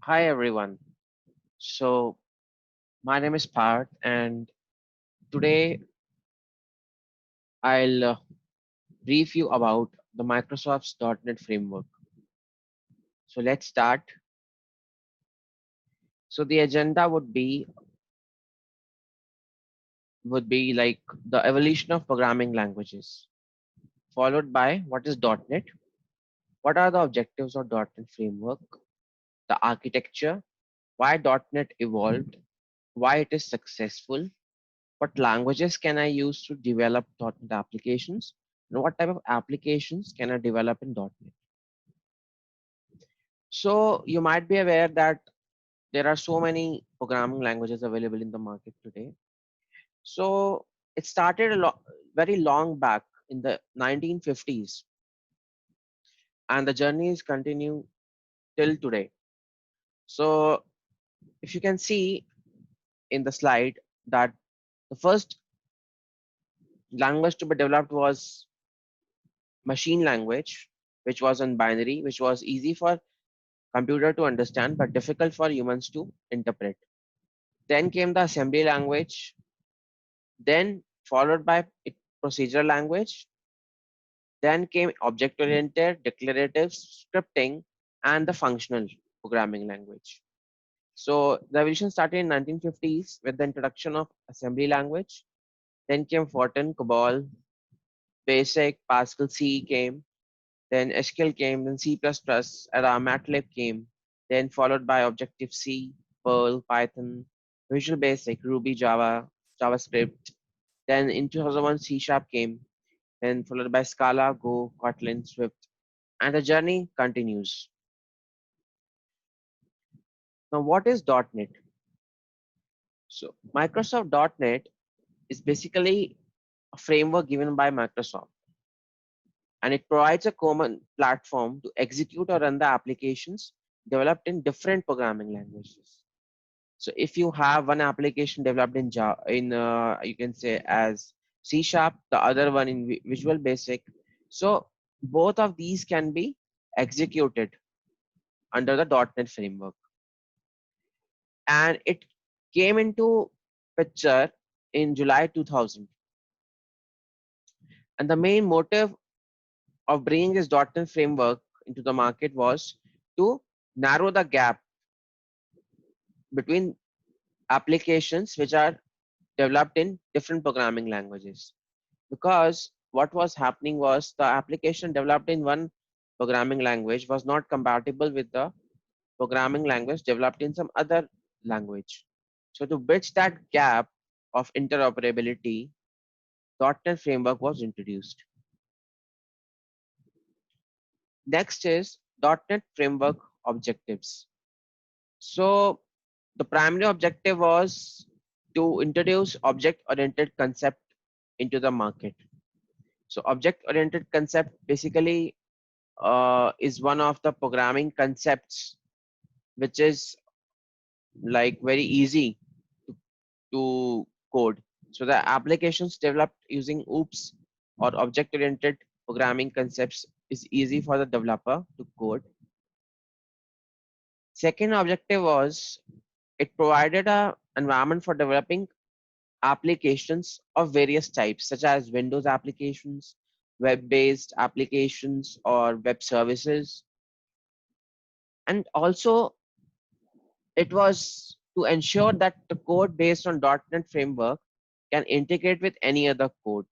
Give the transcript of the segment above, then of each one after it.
Hi everyone. So my name is Parth and today I'll brief you about the Microsoft's .NET framework. So let's start. So the agenda would be like the evolution of programming languages, followed by what is .NET, what are the objectives of .NET framework, the architecture, why .NET evolved, why it is successful, what languages can I use to develop .NET applications, and what type of applications can I develop in .NET. So you might be aware that there are so many programming languages available in the market today. So it started very long back in the 1950s, and the journey is continue till today. So if you can see in the slide that the first language to be developed was machine language, which was in binary, which was easy for computer to understand but difficult for humans to interpret. Then came the assembly language, then followed by procedural language, then came object oriented, declarative, scripting, and the functional programming language. So the evolution started in 1950s with the introduction of assembly language. Then came Fortran, COBOL, BASIC, Pascal, C came. Then SQL came. Then C++, MATLAB came. Then followed by Objective C, Perl, Python, Visual Basic, Ruby, Java, JavaScript. Then in 2001, C Sharp came. Then followed by Scala, Go, Kotlin, Swift, and the journey continues. Now, what is .NET? So, Microsoft .NET is basically a framework given by Microsoft, and it provides a common platform to execute or run the applications developed in different programming languages. So, if you have one application developed in Java, you can say as C Sharp, the other one in Visual Basic, so both of these can be executed under the .NET framework. And it came into picture in July 2000. And the main motive of bringing this .NET framework into the market was to narrow the gap between applications which are developed in different programming languages. Because what was happening was the application developed in one programming language was not compatible with the programming language developed in some other language. So to bridge that gap of interoperability, .NET framework was introduced. Next is .NET framework objectives. So the primary objective was to introduce object-oriented concept into the market. So object-oriented concept basically is one of the programming concepts which is like very easy to code. So the applications developed using OOPS or object-oriented programming concepts is easy for the developer to code. Second objective was it provided a environment for developing applications of various types, such as Windows applications, web-based applications, or web services. And also, it was to ensure that the code based on .NET framework can integrate with any other code.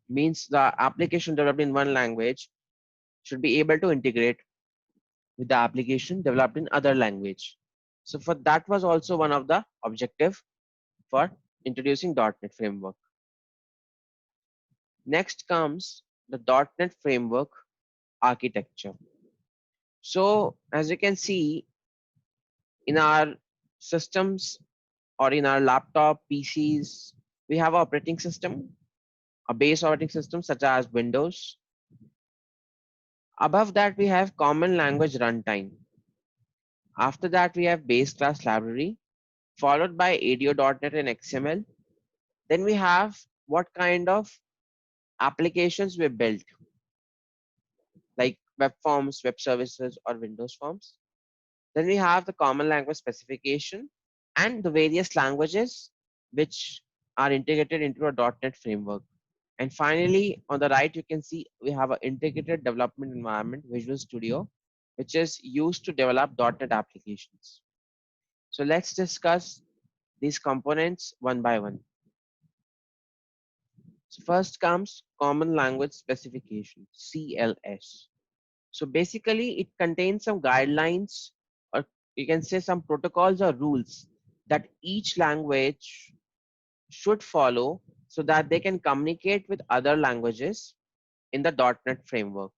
Means the application developed in one language should be able to integrate with the application developed in other language. So for that was also one of the objective for introducing .NET framework. Next comes the .NET framework architecture. So as you can see in our systems or in our laptop PCs, we have operating system, a base operating system such as Windows. Above that, we have common language runtime. After that, we have base class library, followed by ADO.NET and XML. Then we have what kind of applications we built, like web forms, web services, or Windows forms. Then we have the common language specification and the various languages which are integrated into a .NET framework. And finally, on the right, you can see we have an integrated development environment, Visual Studio, which is used to develop .NET applications. So let's discuss these components one by one. So first comes Common Language Specification, CLS. So basically, it contains some guidelines, or you can say some protocols or rules that each language should follow so that they can communicate with other languages in the .NET framework.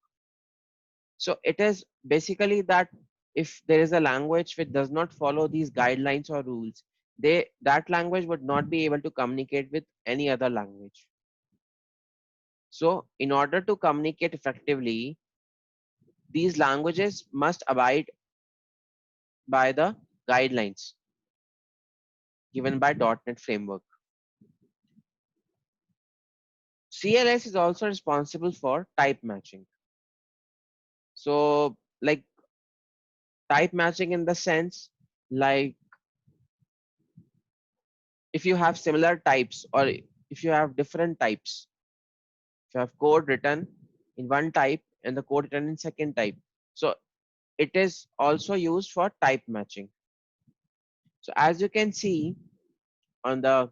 So it is basically that if there is a language which does not follow these guidelines or rules, that language would not be able to communicate with any other language. So in order to communicate effectively, these languages must abide by the guidelines given by .NET framework. CLS is also responsible for type matching. So like type matching in the sense, like if you have similar types or if you have different types, if you have code written in one type and the code written in second type. So it is also used for type matching. So as you can see on the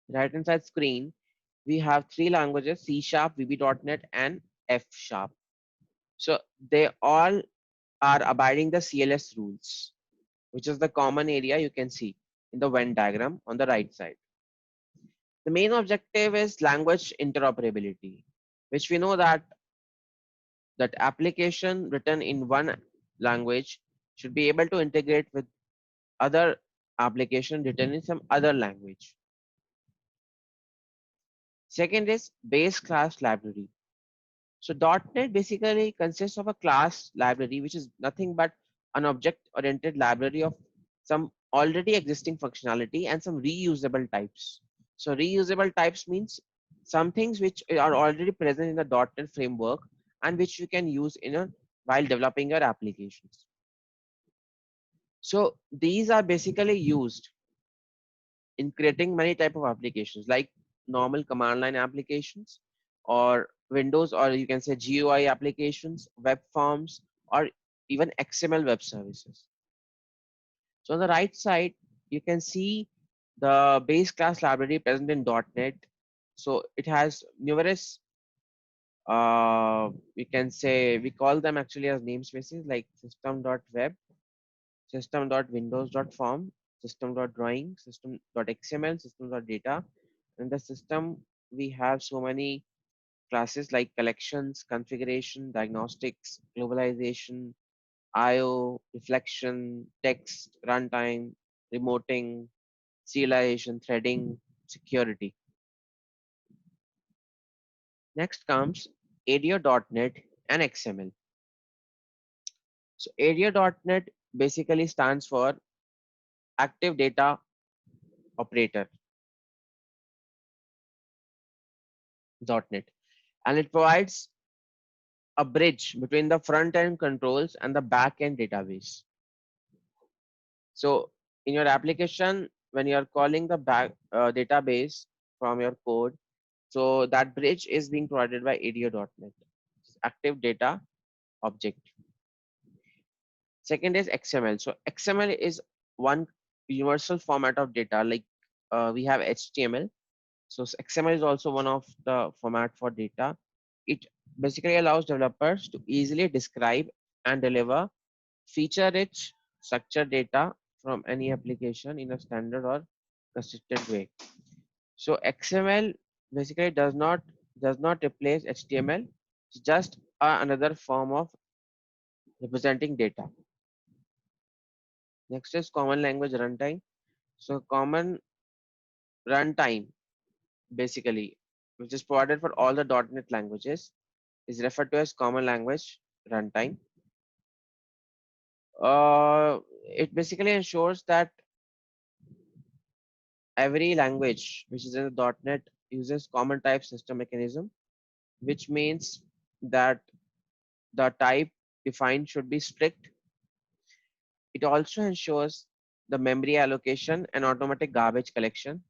right hand side screen, we have three languages: C Sharp, VB.NET, and F Sharp. So they all are abiding the CLS rules, which is the common area you can see in the Venn diagram on the right side. The main objective is language interoperability, which we know that application written in one language should be able to integrate with other application written in some other language. Second is base class library. So .NET basically consists of a class library, which is nothing but an object-oriented library of some already existing functionality and some reusable types. So reusable types means some things which are already present in the .NET framework and which you can use while developing your applications. So these are basically used in creating many type of applications like normal command line applications or Windows, or you can say GUI applications, web forms, or even XML web services. So on the right side, you can see the base class library present in .NET. So it has numerous, we can say, we call them actually as namespaces like system.web, system.windows.form, system.drawing, system.xml, system.data. In the system, we have so many classes like collections, configuration, diagnostics, globalization, IO, reflection, text, runtime, remoting, serialization, threading, security. Next comes ADO.NET and XML. So ADO.NET basically stands for Active Data Operator .NET, and it provides a bridge between the front end controls and the back end database. So in your application, when you are calling the back database from your code, so that bridge is being provided by ADO.NET, Active Data Object. Second is XML. So XML is one universal format of data. Like we have HTML. So XML is also one of the format for data. It basically allows developers to easily describe and deliver feature-rich structured data from any application in a standard or consistent way. So XML basically does not replace HTML. It's just another form of representing data. Next is common language runtime. So common runtime basically, which is provided for all the .NET languages, is referred to as common language runtime. It basically ensures that every language which is in the .NET uses common type system mechanism, which means that the type defined should be strict It also ensures the memory allocation and automatic garbage collection.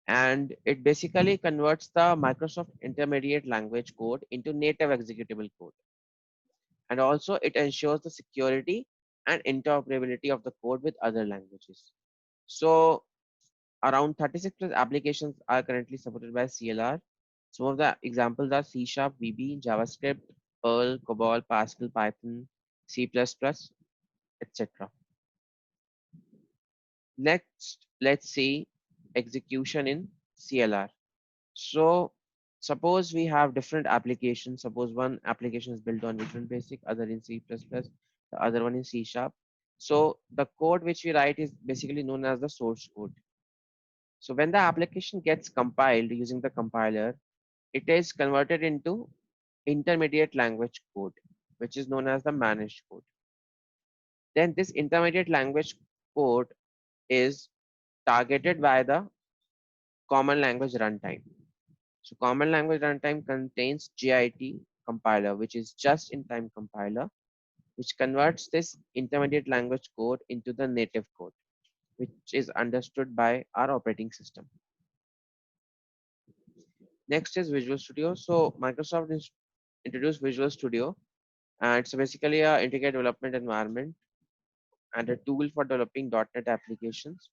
And it basically converts the Microsoft Intermediate Language code into native executable code. And also it ensures the security and interoperability of the code with other languages. So around 36 plus applications are currently supported by CLR. Some of the examples are C Sharp, VB, JavaScript, Perl, COBOL, Pascal, Python, C++, etc. Next, let's see execution in CLR. So suppose we have different applications. Suppose one application is built on Visual Basic, other in C++, the other one in C Sharp. So the code which we write is basically known as the source code. So when the application gets compiled using the compiler, it is converted into intermediate language code, which is known as the managed code. Then this intermediate language code is targeted by the common language runtime. So common language runtime contains JIT compiler, which is just in time compiler, which converts this intermediate language code into the native code, which is understood by our operating system. Next is Visual Studio. So Microsoft introduced Visual Studio, and it's basically a integrated development environment and a tool for developing .NET applications.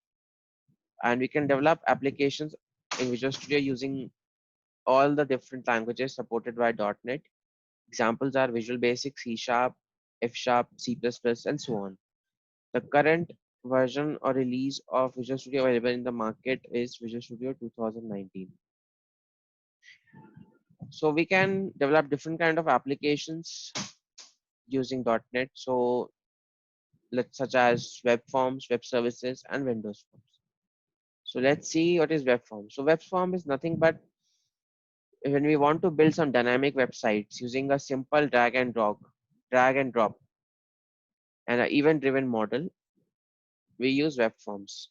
And we can develop applications in Visual Studio using all the different languages supported by .NET. Examples are Visual Basic, C Sharp, F Sharp, C++, and so on. The current version or release of Visual Studio available in the market is Visual Studio 2019. So we can develop different kind of applications using .NET. So let's such as web forms, web services, and Windows forms. So let's see what is web form. So web form is nothing but when we want to build some dynamic websites using a simple drag and drop, and an event-driven model, we use web forms.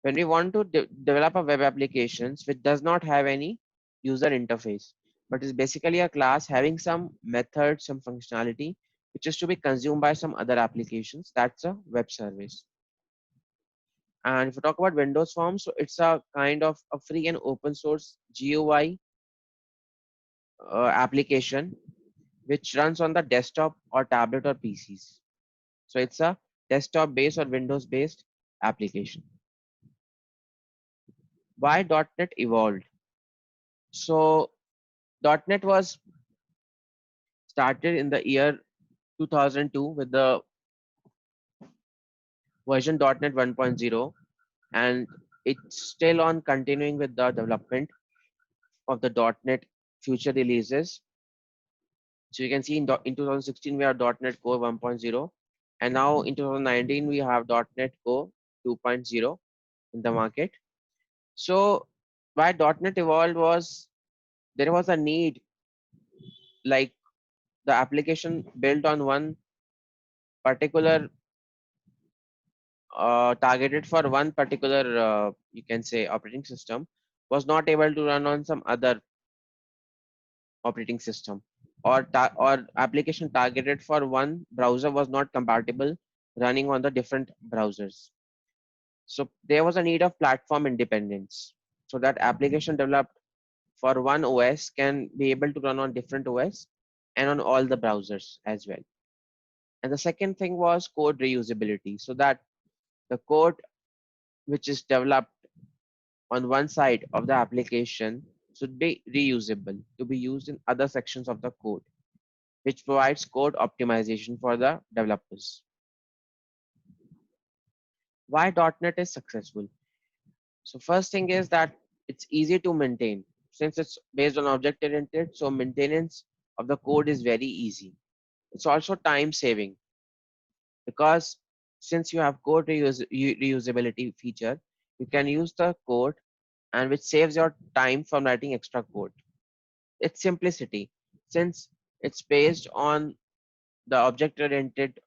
When we want to develop a web applications which does not have any user interface, but is basically a class having some method, some functionality, which is to be consumed by some other applications, that's a web service. And if we talk about Windows Forms, so it's a kind of a free and open source GUI application which runs on the desktop or tablet or PCs. So it's a desktop based or Windows based application. Why .NET evolved? So .NET was started in the year 2002 with the version .NET 1.0, and it's still on continuing with the development of the .NET future releases. So you can see in 2016 we have .NET Core 1.0, and now in 2019 we have .NET Core 2.0 in the market. So why .NET evolved was there was a need, like the application built on one particular targeted for one particular you can say operating system was not able to run on some other operating system, or application targeted for one browser was not compatible running on the different browsers. So there was a need of platform independence, so that application developed for one OS can be able to run on different OS and on all the browsers as well. And the second thing was code reusability, so that the code which is developed on one side of the application should be reusable to be used in other sections of the code, which provides code optimization for the developers. Why .NET is successful? So first thing is that it's easy to maintain. Since it's based on object oriented, so maintenance of the code is very easy. It's also time saving because since you have code reusability feature, you can use the code and which saves your time from writing extra code. It's simplicity since it's based on the object oriented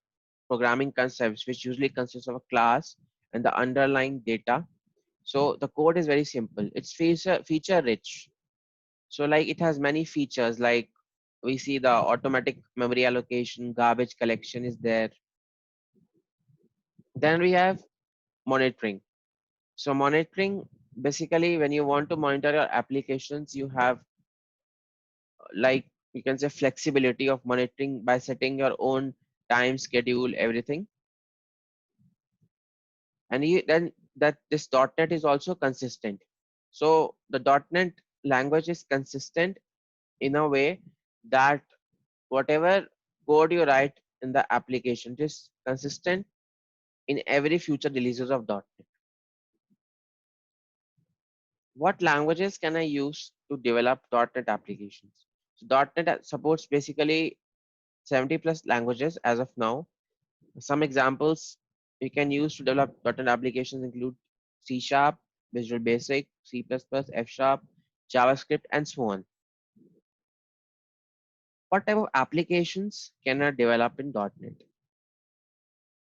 programming concepts, which usually consists of a class and the underlying data. So the code is very simple. It's feature rich. So like it has many features, like we see the automatic memory allocation, garbage collection is there, Then we have monitoring. So monitoring, basically when you want to monitor your applications, you have like you can say flexibility of monitoring by setting your own time, schedule, everything. And then that this .NET is also consistent. So the .NET language is consistent in a way that whatever code you write in the application is consistent in every future releases of .NET. What languages can I use to develop .NET applications? So .NET supports basically 70 plus languages as of now. Some examples you can use to develop .NET applications include C Sharp, Visual Basic, C++, F Sharp, JavaScript, and so on. What type of applications can I develop in .NET?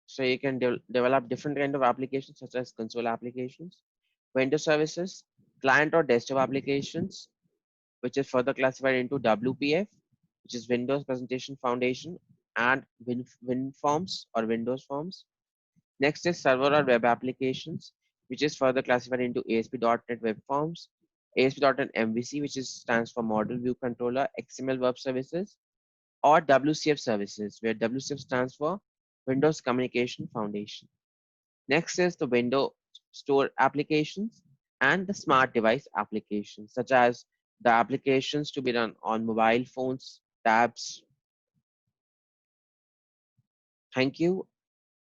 So you can develop different kind of applications such as console applications, vendor services, client or desktop applications, which is further classified into WPF, which is Windows Presentation Foundation, and WinForms or Windows Forms. Next is server or web applications, which is further classified into ASP.NET Web Forms, ASP.NET MVC, which stands for Model View Controller, XML Web Services, or WCF services, where WCF stands for Windows Communication Foundation. Next is the Windows Store applications and the smart device applications, such as the applications to be run on mobile phones, tabs. Thank you.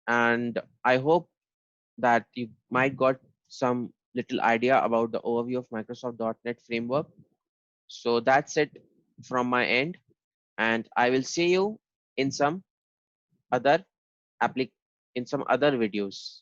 And I hope that you might got some little idea about the overview of Microsoft .NET framework. So that's it from my end. And I will see you in some other applic in some other videos.